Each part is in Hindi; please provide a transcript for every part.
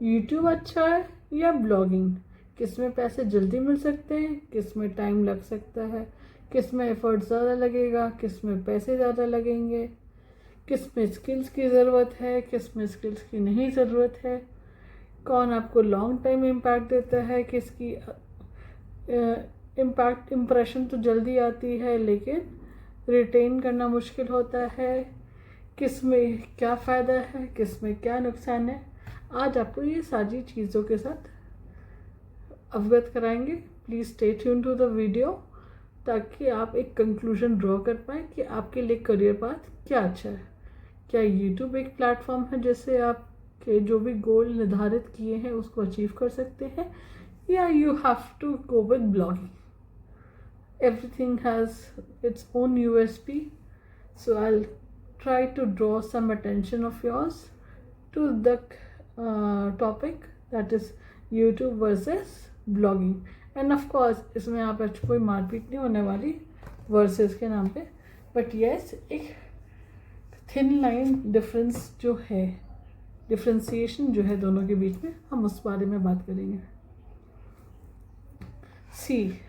यूट्यूब अच्छा है या ब्लॉगिंग? किस में पैसे जल्दी मिल सकते हैं, किस में टाइम लग सकता है, किस में एफर्ट ज़्यादा लगेगा, किस में पैसे ज़्यादा लगेंगे, किस में स्किल्स की ज़रूरत है, किस में स्किल्स की नहीं ज़रूरत है, कौन आपको लॉन्ग टाइम इम्पैक्ट देता है, किसकी इम्पैक्ट इम्प्रेशन तो जल्दी आती है लेकिन रिटेन करना मुश्किल होता है, किस में क्या फ़ायदा है, किस में क्या नुकसान है। आज आपको ये सारी चीज़ों के साथ अवगत कराएंगे। Please stay tune to the video ताकि आप एक कंक्लूजन ड्रॉ कर पाएँ कि आपके लिए करियर पाथ क्या अच्छा है। क्या यूट्यूब एक प्लेटफॉर्म है जिससे आपके जो भी गोल निर्धारित किए हैं उसको अचीव कर सकते हैं, या you have to go with blogging? Everything has its own USP, so I'll try to draw some attention of yours to the topic, that is YouTube versus blogging. And of course इसमें आप कोई मारपीट नहीं होने वाली वर्सेस के नाम पे, बट यस एक थिन लाइन डिफरेंस जो है, डिफ्रेंसिएशन जो है दोनों के बीच में, हम उस बारे में बात करेंगे। सी,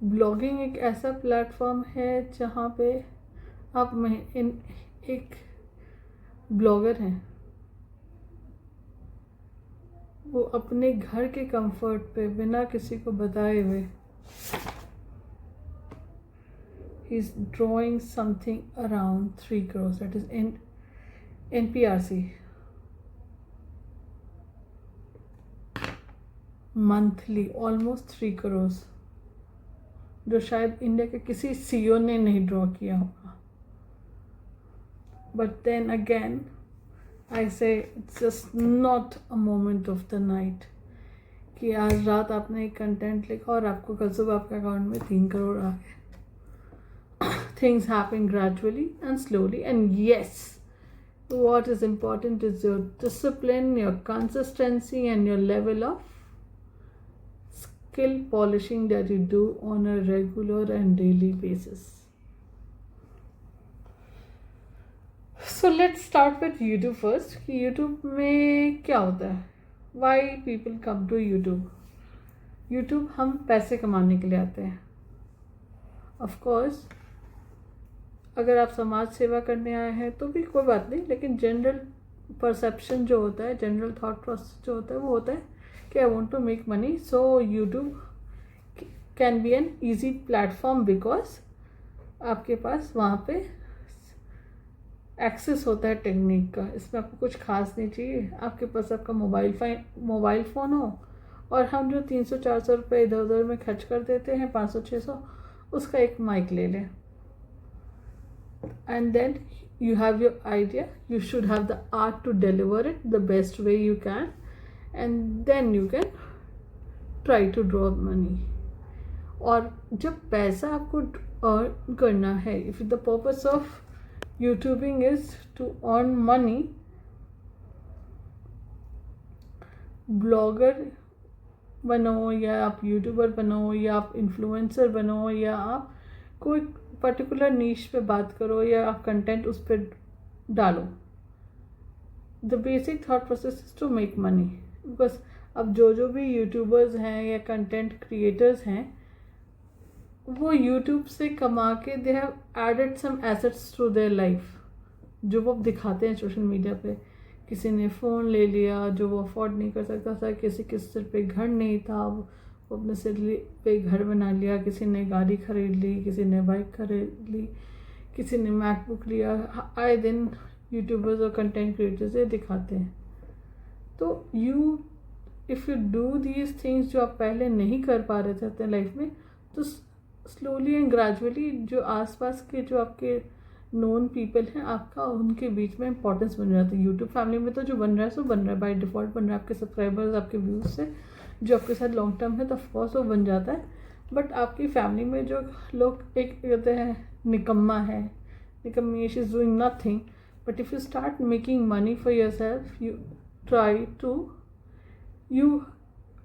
ब्लॉगिंग एक ऐसा प्लेटफॉर्म है जहाँ पे आप एक ब्लॉगर हैं, वो अपने घर के कंफर्ट पे बिना किसी को बताए हुए he is drawing something around 3 crores, that is in NPRC monthly, almost 3 crores, जो शायद इंडिया के किसी CEO ने नहीं ड्रॉ किया होगा। बट देन अगेन आई से it's just not a moment of the night कि आज रात आपने एक कंटेंट लिखा और आपको कल सुबह आपके अकाउंट में 3 crore आ गए। Things happen gradually and slowly, and yes, what is important is your discipline, your consistency, and your level of skill polishing that you do on a regular and daily basis. So let's start with YouTube first. कि YouTube में क्या होता है? Why people come to YouTube? YouTube हम पैसे कमाने के लिए आते हैं। Of course, अगर आप समाज सेवा करने आए हैं तो भी कोई बात नहीं, लेकिन जनरल परसेप्शन जो होता है, जनरल थॉट प्रोसेस जो होता है वो होता है कि I want to make money, so YouTube can be an easy platform because आपके पास वहाँ पे एक्सेस होता है टेक्निक का। इसमें आपको कुछ खास नहीं चाहिए, आपके पास आपका मोबाइल फ़ोन हो, और हम जो 300-400 रुपये इधर उधर में खर्च कर देते हैं, 500-600, उसका एक माइक ले लें, and then you have your idea, you should have the art to deliver it the best way you can, and then you can try to draw money. और जब पैसा आपको अर्न करना है, if the purpose of YouTubing is to earn money, blogger बनो या आप यूट्यूबर बनो या आप इन्फ्लुएंसर बनो या आप कोई पर्टिकुलर नीश पे बात करो या आप कंटेंट उस पर डालो, the basic thought process is to make money. Because अब जो भी यूट्यूबर्स हैं या कंटेंट क्रिएटर्स हैं, वो यूट्यूब से कमा के they have added some assets to their life, जो वो दिखाते हैं सोशल मीडिया पे। किसी ने फ़ोन ले लिया जो वो अफोर्ड नहीं कर सकता था, किसी के सिर पे घर नहीं था, वो अपने सिर पे घर बना लिया, किसी ने गाड़ी खरीद ली, किसी ने बाइक खरीद ली, किसी ने मैकबुक लिया। आए दिन यूट्यूबर्स और कंटेंट क्रिएटर्स ये दिखाते हैं। तो if you do these things जो आप पहले नहीं कर पा रहे थे अपने लाइफ में, तो स्लोली एंड ग्रेजुअली जो आसपास के जो आपके नोन पीपल हैं, आपका उनके बीच में इंपॉर्टेंस बन जाता है। यूट्यूब फैमिली में तो जो बन रहा है सो बन रहा है, बाय डिफ़ॉल्ट बन रहा है। आपके सब्सक्राइबर्स, आपके व्यूज़ से जो आपके साथ लॉन्ग टर्म है तो ऑफकोर्स वो बन जाता है। बट आपकी फैमिली में जो लोग एक कहते हैं निकम्मा है, निकम्मी, she is doing nothing, but if you start making money for yourself, you try to, you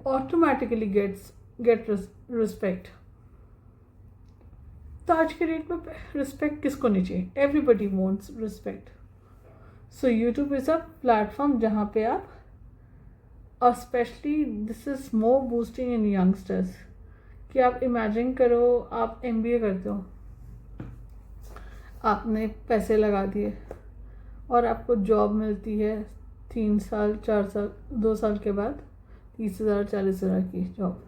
automatically get respect. तो आज के डेट में रिस्पेक्ट किसको नहीं चाहिए? Everybody wants respect. So YouTube is a platform जहाँ पे आप और specially this is more boosting in youngsters कि आप इमेजिन करो आप MBA करते हो, आपने पैसे लगा दिए और आपको जॉब मिलती है 3 साल 4 साल 2 साल के बाद 30,000 40,000 की जॉब,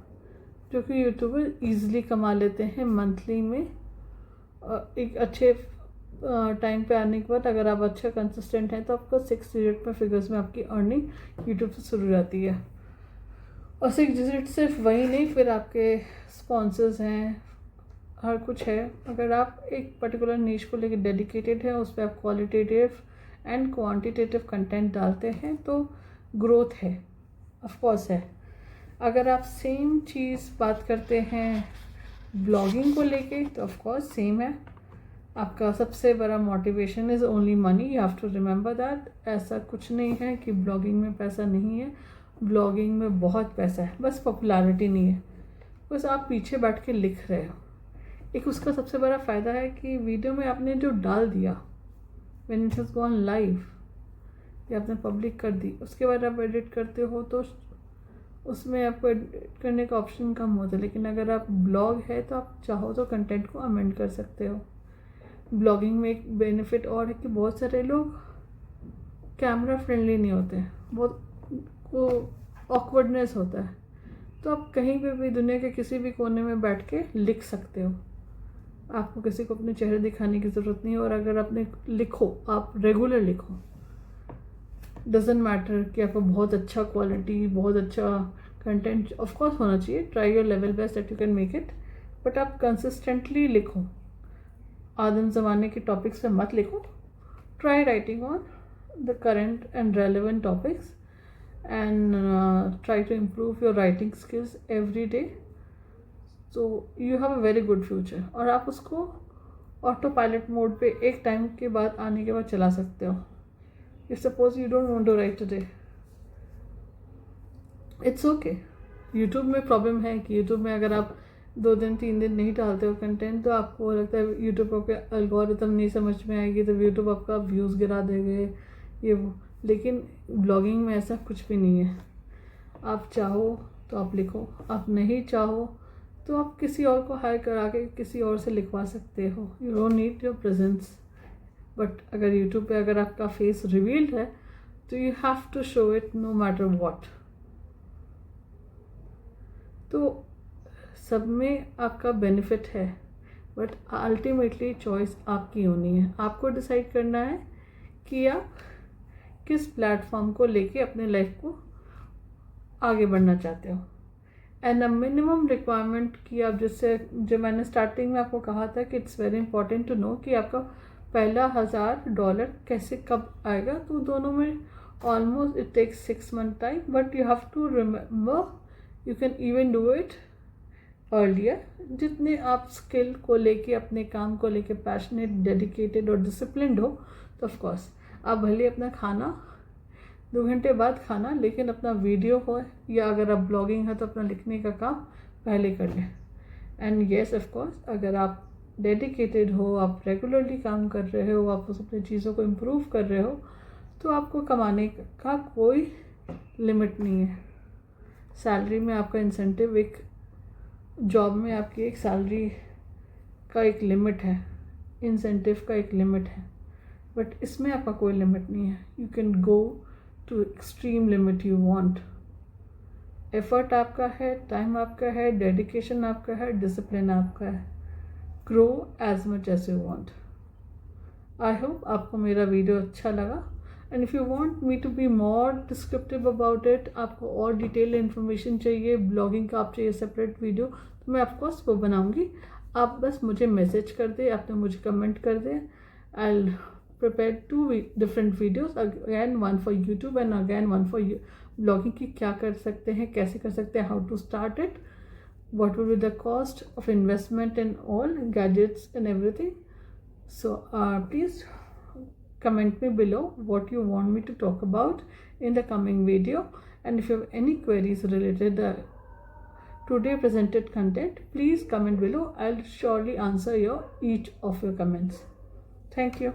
जो कि यूट्यूबर ईज़िली कमा लेते हैं मंथली में। एक अच्छे टाइम पे आने के बाद अगर आप अच्छा कंसिस्टेंट हैं तो आपको 6 डिजिट में फिगर्स में आपकी अर्निंग यूट्यूब से शुरू रहती है। और 6 डिजिट सिर्फ वही नहीं, फिर आपके स्पॉन्सर्स हैं, हर कुछ है। अगर आप एक पर्टिकुलर नीश को लेकर डेडिकेटेड है, उस पर आप क्वालिटेटिव एंड क्वांटिटेटिव कंटेंट डालते हैं तो ग्रोथ है, ऑफ कोर्स है। अगर आप सेम चीज़ बात करते हैं ब्लॉगिंग को लेके तो ऑफ कोर्स सेम है। आपका सबसे बड़ा motivation is only money, you have to remember that. ऐसा कुछ नहीं है कि ब्लॉगिंग में पैसा नहीं है, ब्लॉगिंग में बहुत पैसा है, बस पॉपुलैरिटी नहीं है, बस आप पीछे बैठ के लिख रहे हो। एक उसका सबसे बड़ा फ़ायदा है कि वीडियो में आपने जो डाल दिया when it has gone live या आपने पब्लिक कर दी, उसके बाद आप एडिट करते हो तो उसमें आपको एडिट करने का ऑप्शन कम होता है। लेकिन अगर आप ब्लॉग है तो आप चाहो तो कंटेंट को अमेंड कर सकते हो। ब्लॉगिंग में एक बेनिफिट और है कि बहुत सारे लोग कैमरा फ्रेंडली नहीं होते हैं, बहुत को ऑकवर्डनेस होता है, तो आप कहीं पे भी दुनिया के किसी भी कोने में बैठ के लिख सकते हो। आपको किसी को अपने चेहरे दिखाने की ज़रूरत नहीं है। और अगर आपने लिखो, आप रेगुलर लिखो, डजेंट मैटर कि आपको बहुत अच्छा क्वालिटी, बहुत अच्छा कंटेंट ऑफ कोर्स होना चाहिए, try your level best that you can make it, but आप कंसिस्टेंटली लिखो। आदम ज़माने के टॉपिक्स पे मत लिखो, try writing on the current and relevant topics and try to improve your writing skills every day, so you have a very good future। और आप उसको ऑटो पायलट मोड पे एक टाइम के बाद आने के बाद चला सकते हो। If suppose you don't want to write today, it's okay. YouTube में प्रॉब्लम है कि यूट्यूब में अगर आप 2 दिन 3 दिन नहीं डालते हो कंटेंट तो आपको लगता है यूट्यूब के एल्गोरिथम नहीं समझ में आएगी, तो यूट्यूब आपका व्यूज़ गिरा देंगे ये वो। लेकिन ब्लॉगिंग में ऐसा कुछ भी नहीं है। आप चाहो तो आप लिखो, आप नहीं चाहो तो आप किसी और को हायर करा के किसी और से लिखवा सकते हो। You don't need your presence. But अगर यूट्यूब पे अगर आपका फेस रिवील्ड है तो you have to show it no matter what. तो सब में आपका बेनिफिट है, बट अल्टीमेटली चॉइस आपकी होनी है। आपको डिसाइड करना है कि आप किस प्लेटफॉर्म को लेके अपने लाइफ को आगे बढ़ना चाहते हो। एंड अ मिनिमम रिक्वायरमेंट कि आप जिससे, जो मैंने स्टार्टिंग में आपको कहा था कि it's very important to know कि आपका पहला $1,000 कैसे कब आएगा। तो दोनों में almost it takes 6 month time, but you have to remember you can even do it earlier. जितने आप स्किल को लेके, अपने काम को लेके पैशनेट, डेडिकेटेड और डिसिप्लिन्ड हो तो ऑफकोर्स आप भले अपना खाना 2 घंटे बाद खाना, लेकिन अपना वीडियो हो या अगर आप ब्लॉगिंग है तो अपना लिखने का काम पहले कर लें। एंड येस ऑफ कोर्स, अगर आप डेडिकेटेड हो, आप रेगुलरली काम कर रहे हो, आप उस अपनी चीज़ों को इम्प्रूव कर रहे हो, तो आपको कमाने का कोई लिमिट नहीं है। सैलरी में आपका इंसेंटिव, एक जॉब में आपकी एक सैलरी का एक लिमिट है, इंसेंटिव का एक लिमिट है, बट इसमें आपका कोई लिमिट नहीं है। You can go to extreme limit you want. Effort आपका है, टाइम आपका है, डेडिकेशन आपका है, डिसिप्लिन आपका है। Grow as much as you want. I hope आपको मेरा वीडियो अच्छा लगा। And if you want me to be more descriptive about it, आपको और डिटेल इन्फॉर्मेशन चाहिए, ब्लॉगिंग का आप चाहिए सेपरेट वीडियो, तो मैं ऑफकोर्स वो बनाऊंगी। आप बस मुझे मैसेज कर दें, आपने मुझे कमेंट कर दें। आई prepare 2 different videos, again one for YouTube and again one for blogging कि क्या कर सकते हैं, कैसे कर सकते हैं, how to start it, what will be the cost of investment and all gadgets and everything. So please comment me below what you want me to talk about in the coming video, and if you have any queries related today presented content, please comment below. I'll surely answer each of your comments. Thank you.